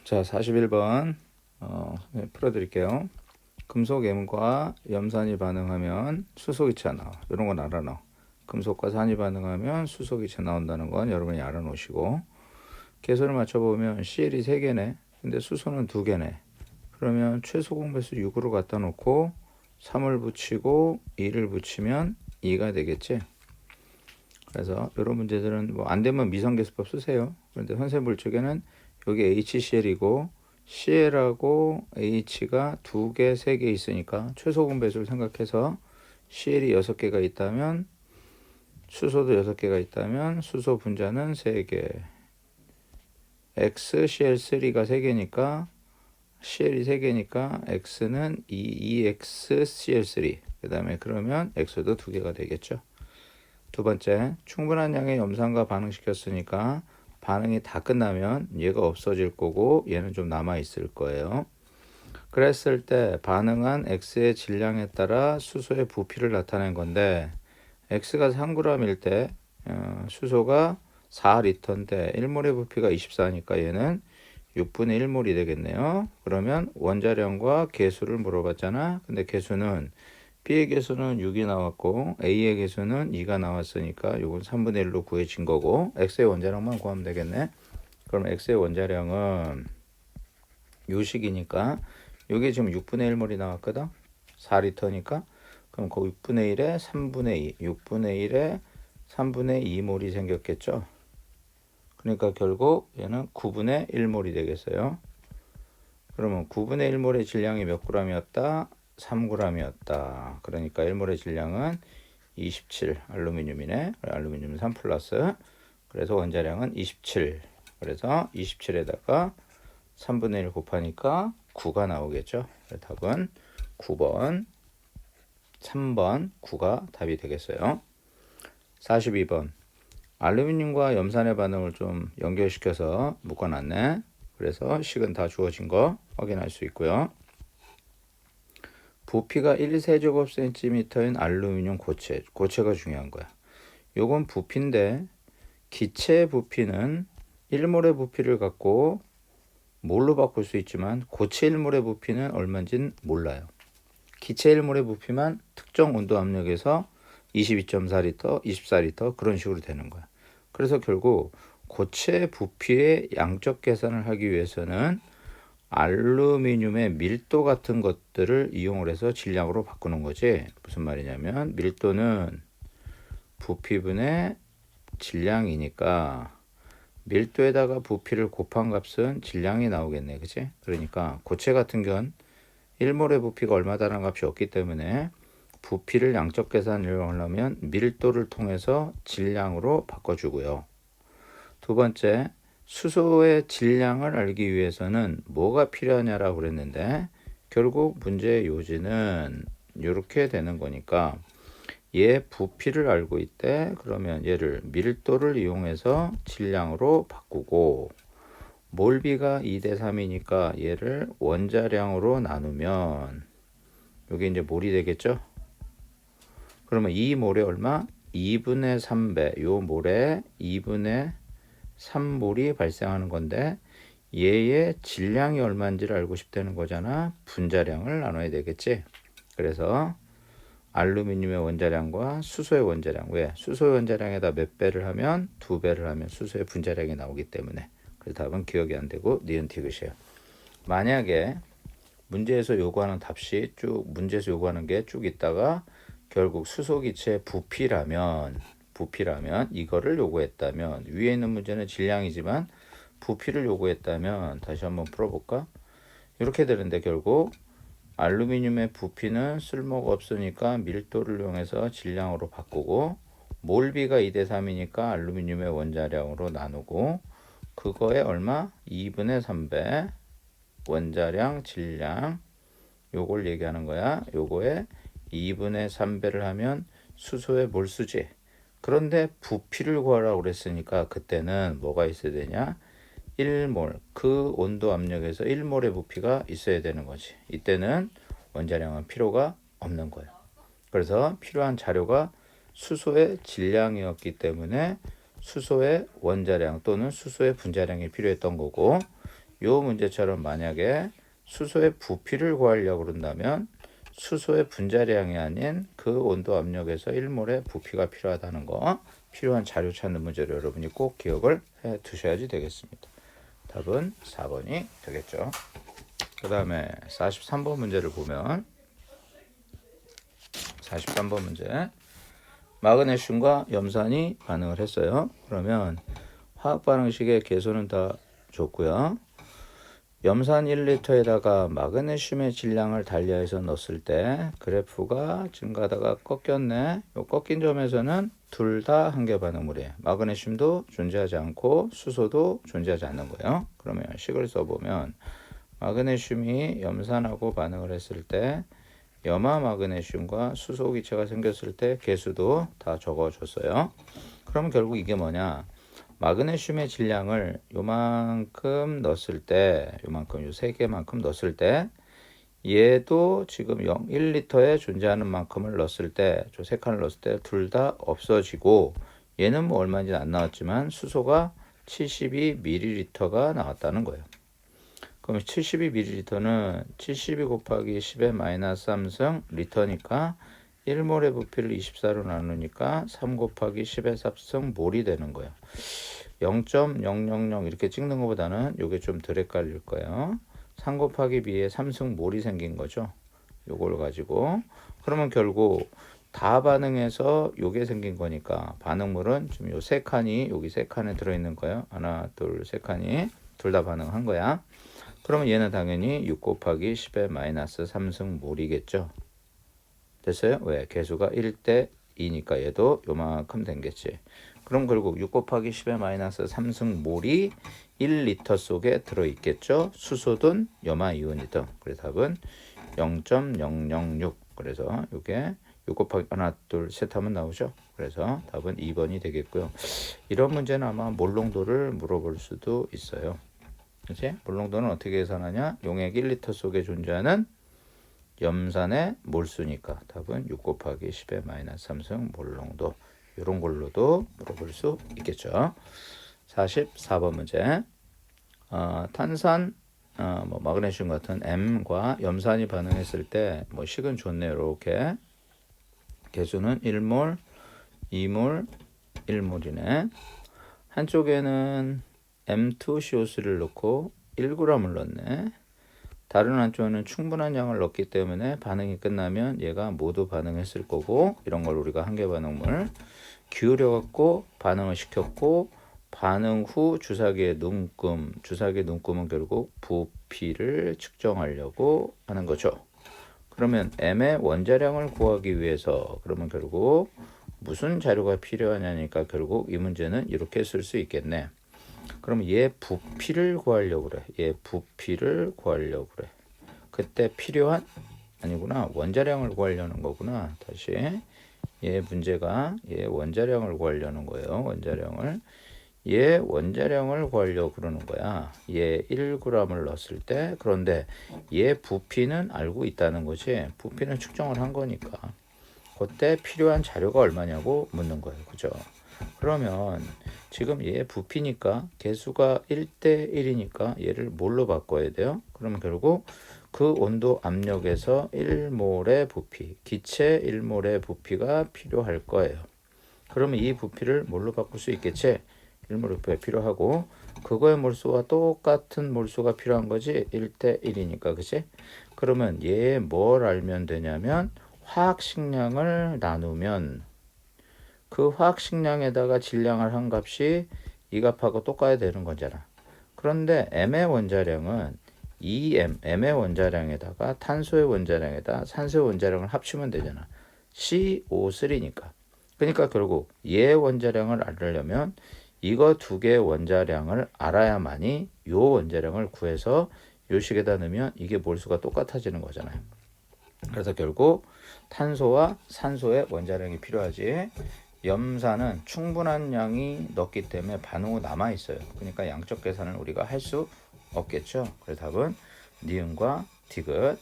자, 41번 풀어드릴게요. 금속 M과 염산이 반응하면 수소기체가 나와. 이런 건 알아놔. 금속과 산이 반응하면 수소기체 나온다는 건 여러분이 알아놓으시고, 개수를 맞춰보면 CL이 3개네. 근데 수소는 2개네. 그러면 최소 공배수 6으로 갖다 놓고 3을 붙이고 2를 붙이면 2가 되겠지. 그래서 이런 문제들은 뭐 안 되면 미성계수법 쓰세요. 그런데 선생 물쪽에는 여기 HCl이고 CL하고 H가 2개, 3개 있으니까 최소 공배수를 생각해서 CL이 6개가 있다면 수소도 6개가 있다면 수소 분자는 3개, XCl3가 3개니까 CL이 3개니까 X는 2XCl3 그 다음에 그러면 X도 2개가 되겠죠. 두 번째, 충분한 양의 염산과 반응시켰으니까 반응이 다 끝나면 얘가 없어질 거고 얘는 좀 남아 있을 거예요. 그랬을 때 반응한 X의 질량에 따라 수소의 부피를 나타낸 건데 X가 3g일 때 수소가 4리터인데 1몰의 부피가 24니까 얘는 6분의 1몰이 되겠네요. 그러면 원자량과 개수를 물어봤잖아. 근데 개수는 B의 개수는 6이 나왔고 A의 개수는 2가 나왔으니까 이건 3분의 1로 구해진 거고 X의 원자량만 구하면 되겠네. 그럼 X의 원자량은 요식이니까 여기 지금 6분의 1몰이 나왔거든. 4리터니까 그럼 그 6분의 1에 3분의 2 6분의 1에 3분의 2몰이 생겼겠죠. 그러니까 결국 얘는 9분의 1몰이 되겠어요. 그러면 9분의 1몰의 질량이 몇 g이었다? 3g이었다. 그러니까 1몰의 질량은 27 알루미늄이네. 알루미늄 3 플러스. 그래서 원자량은 27. 그래서 27에다가 3분의 1 곱하니까 9가 나오겠죠. 답은 9번, 3번, 9가 답이 되겠어요. 42번. 알루미늄과 염산의 반응을 좀 연결시켜서 묶어놨네. 그래서 식은 다 주어진 거 확인할 수 있고요. 부피가 1세제곱센티미터인 알루미늄 고체가 중요한 거야. 요건 부피인데 기체 부피는 1몰의 부피를 갖고 몰로 바꿀 수 있지만 고체 1몰의 부피는 얼마인지는 몰라요. 기체 1몰의 부피만 특정 온도 압력에서 22.4리터, 24리터 그런 식으로 되는 거야. 그래서 결국 고체 부피의 양적 계산을 하기 위해서는 알루미늄의 밀도 같은 것들을 이용을 해서 질량으로 바꾸는 거지. 무슨 말이냐면 밀도는 부피분의 질량이니까 밀도에다가 부피를 곱한 값은 질량이 나오겠네. 그치? 그러니까 고체 같은 건 1몰의 부피가 얼마다라는 값이 없기 때문에 부피를 양적 계산을 하려면 밀도를 통해서 질량으로 바꿔주고요. 두 번째, 수소의 질량을 알기 위해서는 뭐가 필요하냐라고 그랬는데 결국 문제의 요지는 이렇게 되는 거니까 얘 부피를 알고 있대. 그러면 얘를 밀도를 이용해서 질량으로 바꾸고 몰비가 2대 3이니까 얘를 원자량으로 나누면 여기 이제 몰이 되겠죠. 그러면 이 몰에 얼마? 2분의 3배 요 몰에 2분의 3몰이 발생하는 건데 얘의 질량이 얼마인지를 알고 싶다는 거잖아. 분자량을 나눠야 되겠지. 그래서 알루미늄의 원자량과 수소의 원자량. 왜? 수소의 원자량에다 몇 배를 하면 2배를 하면 수소의 분자량이 나오기 때문에. 그래서 답은 기억이 안 되고 니은 티귿이에요. 만약에 문제에서 요구하는 답시 문제에서 요구하는 게 쭉 있다가 결국 수소기체 부피라면 이거를 요구했다면 위에 있는 문제는 질량이지만 부피를 요구했다면 다시 한번 풀어볼까? 이렇게 되는데 결국 알루미늄의 부피는 쓸모가 없으니까 밀도를 이용해서 질량으로 바꾸고 몰비가 2대 3이니까 알루미늄의 원자량으로 나누고 그거에 얼마? 2분의 3배 원자량 질량 요걸 얘기하는 거야. 요거에 2분의 3배를 하면 수소의 몰수지. 그런데 부피를 구하라고 그랬으니까 그때는 뭐가 있어야 되냐? 1몰 그 온도 압력에서 1몰의 부피가 있어야 되는 거지. 이때는 원자량은 필요가 없는 거예요. 그래서 필요한 자료가 수소의 질량이었기 때문에 수소의 원자량 또는 수소의 분자량이 필요했던 거고 요 문제처럼 만약에 수소의 부피를 구하려고 그런다면 수소의 분자량이 아닌 그 온도 압력에서 1몰의 부피가 필요하다는 거, 필요한 자료 찾는 문제를 여러분이 꼭 기억을 해 두셔야지 되겠습니다. 답은 4번이 되겠죠. 그 다음에 43번 문제를 보면 43번 문제, 마그네슘과 염산이 반응을 했어요. 그러면 화학 반응식의 개수는 다 줬고요. 염산 1리터에다가 마그네슘의 질량을 달리해서 넣었을 때 그래프가 증가하다가 꺾였네. 요 꺾인 점에서는 둘 다 한계 반응물이에요. 마그네슘도 존재하지 않고 수소도 존재하지 않는 거예요. 그러면 식을 써보면 마그네슘이 염산하고 반응을 했을 때 염화 마그네슘과 수소 기체가 생겼을 때 개수도 다 적어줬어요. 그럼 결국 이게 뭐냐? 마그네슘의 질량을 요만큼 넣었을 때, 요만큼 요 세 개만큼 넣었을 때, 얘도 지금 1리터에 존재하는 만큼을 넣었을 때, 저 세 칸을 넣었을 때 둘 다 없어지고, 얘는 뭐 얼마인지 안 나왔지만 수소가 72ml가 나왔다는 거예요. 그럼 72ml는 72 곱하기 10의 마이너스 3승 리터니까 1몰의 부피를 24로 나누니까 3 곱하기 10의 3승 몰이 되는 거예요. 0.000 이렇게 찍는 것보다는 이게 좀 덜 헷갈릴 거예요. 3 곱하기 b에 3승 몰이 생긴 거죠. 요걸 가지고 그러면 결국 다 반응해서 요게 생긴 거니까 반응물은 지금 요 세 칸이 여기 세 칸에 들어있는 거예요. 하나, 둘, 세 칸이 둘 다 반응한 거야. 그러면 얘는 당연히 6 곱하기 10의 마이너스 3승 몰이겠죠. 됐어요? 왜? 개수가 1대 2니까 얘도 요만큼 된겠지. 그럼 결국 6 곱하기 10의 마이너스 3승 몰이 1리터 속에 들어있겠죠. 수소든 염화이온이든. 그래서 답은 0.006. 그래서 이게 6 곱하기 하나 둘 셋 하면 나오죠. 그래서 답은 2번이 되겠고요. 이런 문제는 아마 몰롱도를 물어볼 수도 있어요. 그치? 몰롱도는 어떻게 계산하냐? 용액 1리터 속에 존재하는 염산의 몰수니까 답은 6 곱하기 10의 마이너스 3승 몰농도. 이런 걸로도 물어볼 수 있겠죠. 44번 문제. 탄산, 뭐 마그네슘 같은 M과 염산이 반응했을 때 뭐 식은 좋네요. 이렇게 개수는 1몰, 2몰, 1몰이네. 한쪽에는 M2CO3를 넣고 1g을 넣네. 다른 한쪽에는 충분한 양을 넣기 때문에 반응이 끝나면 얘가 모두 반응했을 거고, 이런 걸 우리가 한계 반응물 기울여 갖고 반응을 시켰고, 반응 후 주사기의 눈금, 주사기의 눈금은 결국 부피를 측정하려고 하는 거죠. 그러면 M의 원자량을 구하기 위해서 그러면 결국 무슨 자료가 필요하냐니까 결국 이 문제는 이렇게 쓸 수 있겠네. 그럼 얘 부피를 구하려고 그래. 얘 부피를 구하려고 그래. 그때 필요한 아니구나. 원자량을 구하려는 거구나. 다시 얘 문제가 얘 원자량을 구하려는 거예요. 원자량을. 얘 원자량을 구하려고 그러는 거야. 얘 1g을 넣었을 때. 그런데 얘 부피는 알고 있다는 거지. 부피는 측정을 한 거니까. 그때 필요한 자료가 얼마냐고 묻는 거예요. 그죠? 그러면 지금 얘 부피니까 개수가 1대 1이니까 얘를 뭘로 바꿔야 돼요? 그러면 결국 그 온도 압력에서 1몰의 부피, 기체 1몰의 부피가 필요할 거예요. 그러면 이 부피를 뭘로 바꿀 수 있겠지? 1몰의 부피가 필요하고 그거의 몰수와 똑같은 몰수가 필요한 거지. 1대 1이니까 그치? 그러면 얘 뭘 알면 되냐면 화학식량을 나누면 그 화학식량에다가 질량을 한 값이 이 값하고 똑같아야 되는 거잖아. 그런데 M의 원자량은 2M, M의 원자량에다가 탄소의 원자량에다 산소의 원자량을 합치면 되잖아. CO3니까. 그러니까 결국 얘 원자량을 알려면 이거 두 개의 원자량을 알아야만이 요 원자량을 구해서 요 식에다 넣으면 이게 몰수가 똑같아지는 거잖아요. 그래서 결국 탄소와 산소의 원자량이 필요하지. 염산은 충분한 양이 넣었기 때문에 반응 후 남아 있어요. 그러니까 양적 계산을 우리가 할 수 없겠죠. 그래서 답은 니은과 디귿.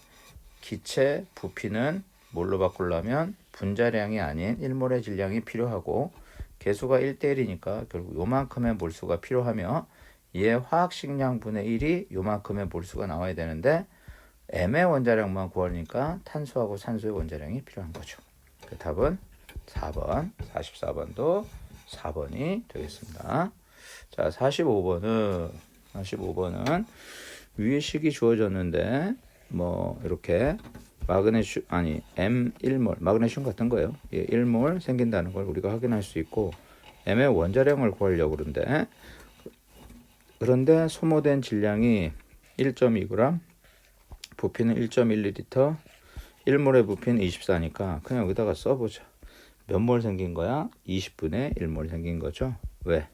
기체 부피는 뭘로 바꾸려면 분자량이 아닌 1몰의 질량이 필요하고 개수가 1대 1이니까 결국 요만큼의 몰수가 필요하며 얘 화학식량 분의 1이 요만큼의 몰수가 나와야 되는데 M의 원자량만 구하니까 탄소하고 산소의 원자량이 필요한 거죠. 그 답은 4번, 44번도 4번이 되겠습니다. 자, 45번은 위에 식이 주어졌는데 뭐 이렇게 M1몰 마그네슘 같은 거예요. 1몰 생긴다는 걸 우리가 확인할 수 있고 M의 원자량을 구하려고 그런데 소모된 질량이 1.2g, 부피는 1.1L, 1몰의 부피는 24니까 그냥 여기다가 써보자. 몇 몰 생긴 거야? 20분의 1몰 생긴 거죠. 왜?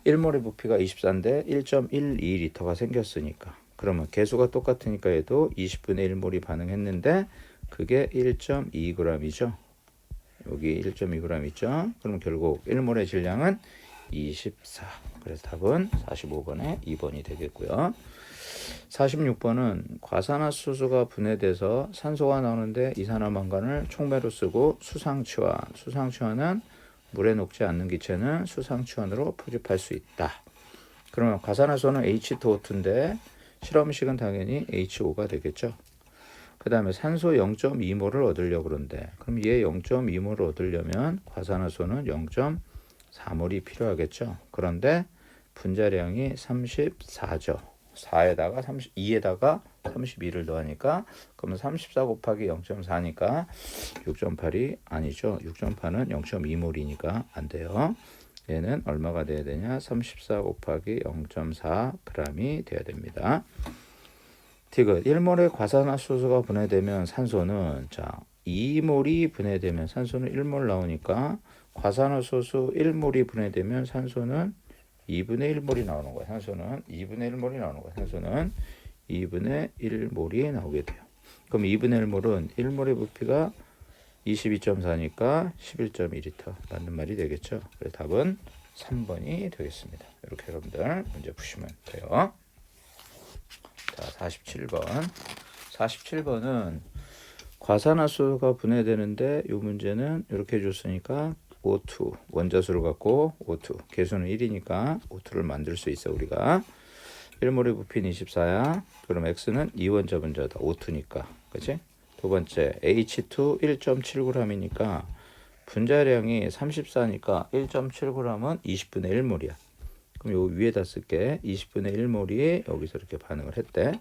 1몰의 부피가 24인데 1.12L가 생겼으니까. 그러면 개수가 똑같으니까 얘도 20분의 1몰이 반응했는데 그게 1.2g이죠. 여기 1.2g 있죠. 그럼 결국 1몰의 질량은 24. 그래서 답은 45번에 2번이 되겠고요. 46번은 과산화수소가 분해돼서 산소가 나오는데 이산화망간을 촉매로 쓰고 수상취환은 물에 녹지 않는 기체는 수상취환으로 포집할 수 있다. 그러면 과산화수소는 H2O2인데 실험식은 당연히 HO가 되겠죠. 그 다음에 산소 0.2몰을 얻으려고 그러는데 그럼 얘 0.2몰을 얻으려면 과산화수소는 0.4몰이 필요하겠죠. 그런데 분자량이 34죠. 4에다가 2에다가 32를 더하니까 그러면 34 곱하기 0.4니까 6.8이 아니죠. 6.8은 0.2몰이니까 안 돼요. 얘는 얼마가 돼야 되냐? 34 곱하기 0.4g이 돼야 됩니다. 디귿 1몰의 과산화수소가 분해되면 산소는 2몰이 분해되면 산소는 1몰 나오니까 과산화수소 1몰이 분해되면 산소는 2분의 1몰이 나오는 거야. 산소는 2분의 1몰이 나오는 거야. 산소는 2분의 1몰이 나오게 돼요. 그럼 2분의 1몰은 1몰의 부피가 22.4니까 11.2L 맞는 말이 되겠죠. 그래서 답은 3번이 되겠습니다. 이렇게 여러분들 문제 푸시면 돼요. 자, 47번은 과산화수소가 분해되는데 이 문제는 이렇게 줬으니까 O2 원자수를 갖고 O2 개수는 1이니까 O2를 만들 수 있어 우리가. 1몰의 부피는 24야. 그럼 X는 2원자 분자다. O2니까. 그치? 두 번째 H2 1.7g이니까 분자량이 34니까 1.7g은 20분의 1몰이야. 그럼 요 위에다 쓸게. 20분의 1몰이 여기서 이렇게 반응을 했대.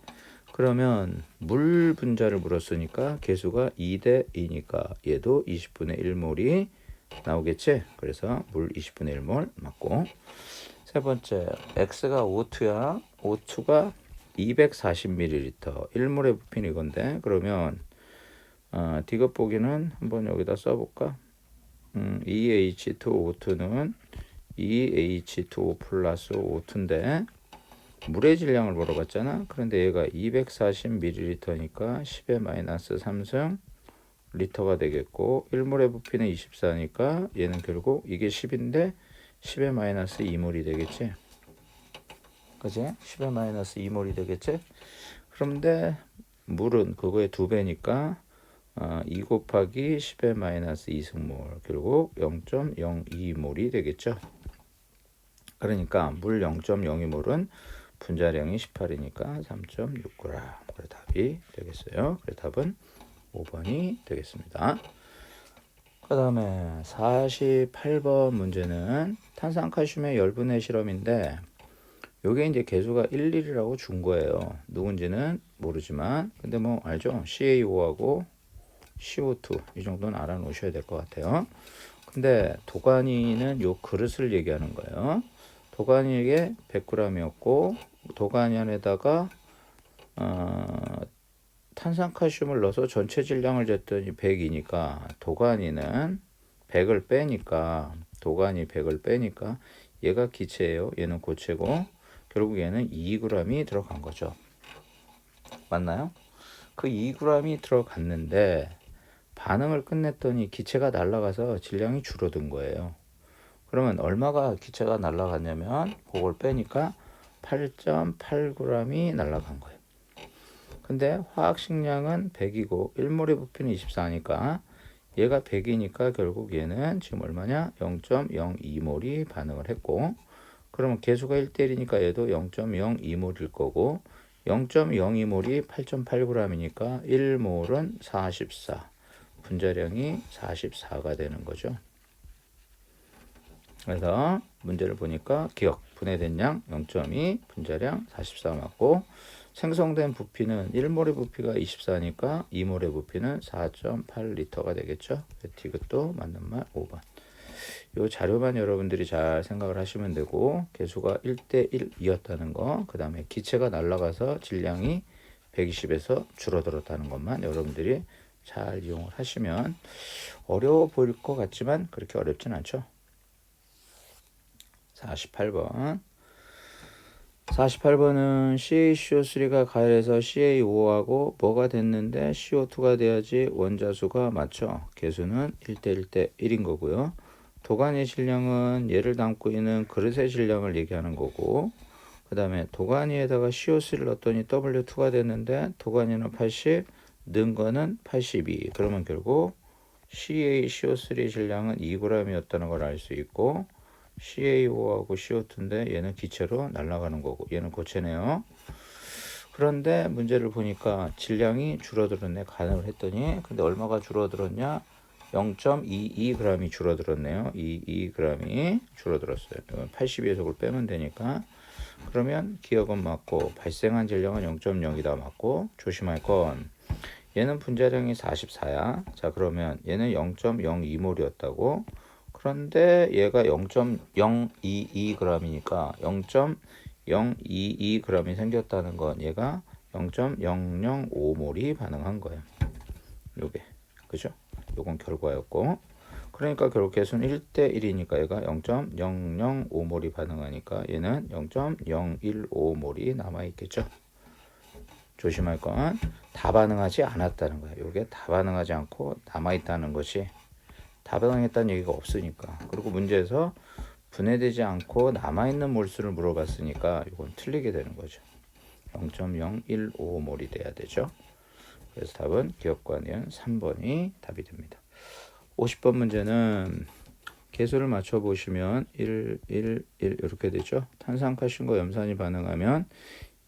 그러면 물 분자를 물었으니까 개수가 2대 2니까 얘도 20분의 1몰이 나오겠지? 그래서 물 20분의 1몰 맞고. 세 번째 X가 O2야. O2가 240ml 1몰의 부피는 이건데 그러면 디귿 보기는 한번 여기다 써볼까? EH2O2는 EH2O 플러스 O2인데 물의 질량을 물어봤잖아. 그런데 얘가 240ml니까 10의 마이너스 3승 리터가 되겠고 1몰의 부피는 24니까 얘는 결국 이게 10인데 10의 마이너스 2몰이 되겠지. 그지? 10의 마이너스 2몰이 되겠지. 그런데 물은 그거의 2배니까 2 곱하기 10의 마이너스 2승몰 결국 0.02몰이 되겠죠. 그러니까 물 0.02몰은 분자량이 18이니까 3.6g. 그래 답이 되겠어요. 그래 답은 5번이 되겠습니다. 그 다음에 48번 문제는 탄산칼슘의 열분해 실험인데 요게 이제 개수가 1, 1이라고 준 거예요. 누군지는 모르지만 근데 뭐 알죠? CaO하고 CO2 이 정도는 알아놓으셔야 될 것 같아요. 근데 도가니는 요 그릇을 얘기하는 거예요. 도가니에게 100g이었고 도가니 안에다가 탄산칼슘을 넣어서 전체 질량을 쟀더니 100이니까 도가니는 100을 빼니까 도가니 100을 빼니까 얘가 기체예요. 얘는 고체고 결국 얘는 2g이 들어간 거죠. 맞나요? 그 2g이 들어갔는데 반응을 끝냈더니 기체가 날아가서 질량이 줄어든 거예요. 그러면 얼마가 기체가 날아갔냐면 그걸 빼니까 8.8g이 날아간 거예요. 근데 화학식량은 100이고 1몰의 부피는 24니까 얘가 100이니까 결국 얘는 지금 얼마냐? 0.02몰이 반응을 했고 그러면 개수가 1대1이니까 얘도 0.02몰일 거고 0.02몰이 8.8g이니까 1몰은 44. 분자량이 44가 되는 거죠. 그래서 문제를 보니까 기억 분해된 양 0.2 분자량 44 맞고 생성된 부피는 1몰의 부피가 24니까 2몰의 부피는 4.8L가 되겠죠. 이것도 맞는 말 5번. 이 자료만 여러분들이 잘 생각을 하시면 되고 개수가 1대1이었다는 거, 그 다음에 기체가 날아가서 질량이 120에서 줄어들었다는 것만 여러분들이 잘 이용을 하시면 어려워 보일 것 같지만 그렇게 어렵진 않죠. 48번. 48번은 CaCO3가 가열해서 CaO5하고 뭐가 됐는데 CO2가 돼야지 원자수가 맞죠. 개수는 1대1대1인 거고요. 도가니 질량은 얘를 담고 있는 그릇의 질량을 얘기하는 거고, 그 다음에 도가니에다가 CO3를 넣었더니 W2가 됐는데 도가니는 80, 넣은 거는 82. 그러면 결국 CaCO3 질량은 2g이었다는 걸 알 수 있고, CaO5하고 CO2인데 얘는 기체로 날아가는 거고 얘는 고체네요. 그런데 문제를 보니까 질량이 줄어들었네. 가늠을 했더니 근데 얼마가 줄어들었냐? 0.22g이 줄어들었네요. 22g이 줄어들었어요. 82에서 그걸 빼면 되니까 그러면 기억은 맞고 발생한 질량은 0.0이다 맞고 조심할 건 얘는 분자량이 44야. 자 그러면 얘는 0.02몰이었다고. 그런데 얘가 0.022g이니까 0.022g이 생겼다는 건 얘가 0.005몰이 반응한 거예요. 요게 그죠? 요건 결과였고 그러니까 결국 개수는 1대1이니까 얘가 0.005몰이 반응하니까 얘는 0.015몰이 남아있겠죠. 조심할 건 다 반응하지 않았다는 거예요. 요게 다 반응하지 않고 남아있다는 것이 다 반응했다는 얘기가 없으니까. 그리고 문제에서 분해되지 않고 남아있는 몰수를 물어봤으니까 이건 틀리게 되는 거죠. 0.015몰이 돼야 되죠. 그래서 답은 기억과 니은 3번이 답이 됩니다. 50번 문제는 개수를 맞춰보시면 1, 1, 1 이렇게 되죠. 탄산칼슘과 염산이 반응하면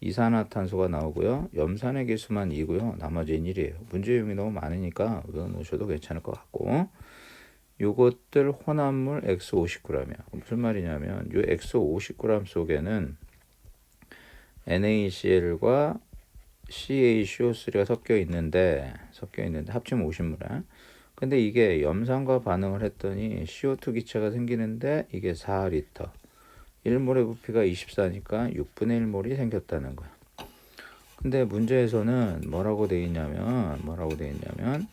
이산화탄소가 나오고요. 염산의 개수만 2고요. 나머지는 1이에요. 문제 유형이 너무 많으니까 외워놓으셔도 괜찮을 것 같고 요것들 혼합물 X 50g이야. 무슨 말이냐면 요 X 50g 속에는 NaCl과 CaCO3가 섞여 있는데 합치면 50몰이야. 근데 이게 염산과 반응을 했더니 CO2 기체가 생기는데 이게 4L. 1몰의 부피가 24니까 6분의 1몰이 생겼다는 거야. 근데 문제에서는 뭐라고 돼 있냐면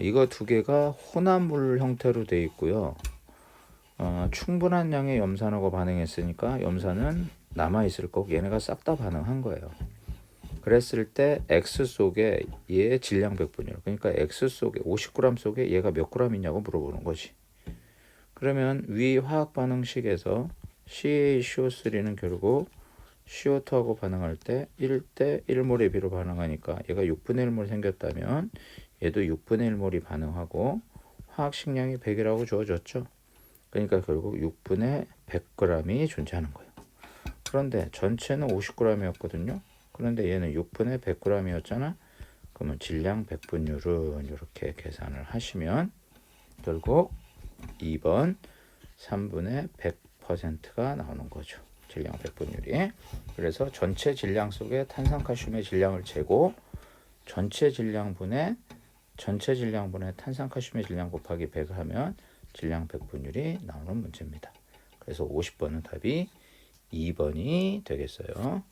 이거 두 개가 혼합물 형태로 돼 있고요. 충분한 양의 염산하고 반응했으니까 염산은 남아있을 거고 얘네가 싹 다 반응한 거예요. 그랬을 때 X 속에 얘의 질량 백분율, 그러니까 X 속에 50g 속에 얘가 몇 g 있냐고 물어보는 거지. 그러면 위 화학 반응식에서 CaCO3는 결국 CO2하고 반응할 때 1대 1몰의 비로 반응하니까 얘가 6분의 1몰 생겼다면 얘도 6분의 1몰이 반응하고 화학식량이 100이라고 주어졌죠. 그러니까 결국 6분의 100g이 존재하는 거예요. 그런데 전체는 50g이었거든요. 그런데 얘는 6분의 100g이었잖아. 그러면 질량 백분율은 이렇게 계산을 하시면 결국 2번 3분의 100%가 나오는 거죠. 질량 백분율이. 그래서 전체 질량 속에 탄산칼슘의 질량을 재고 전체 질량분의 탄산칼슘의 질량 곱하기 100을 하면 질량 백분율이 나오는 문제입니다. 그래서 50번은 답이 2번이 되겠어요.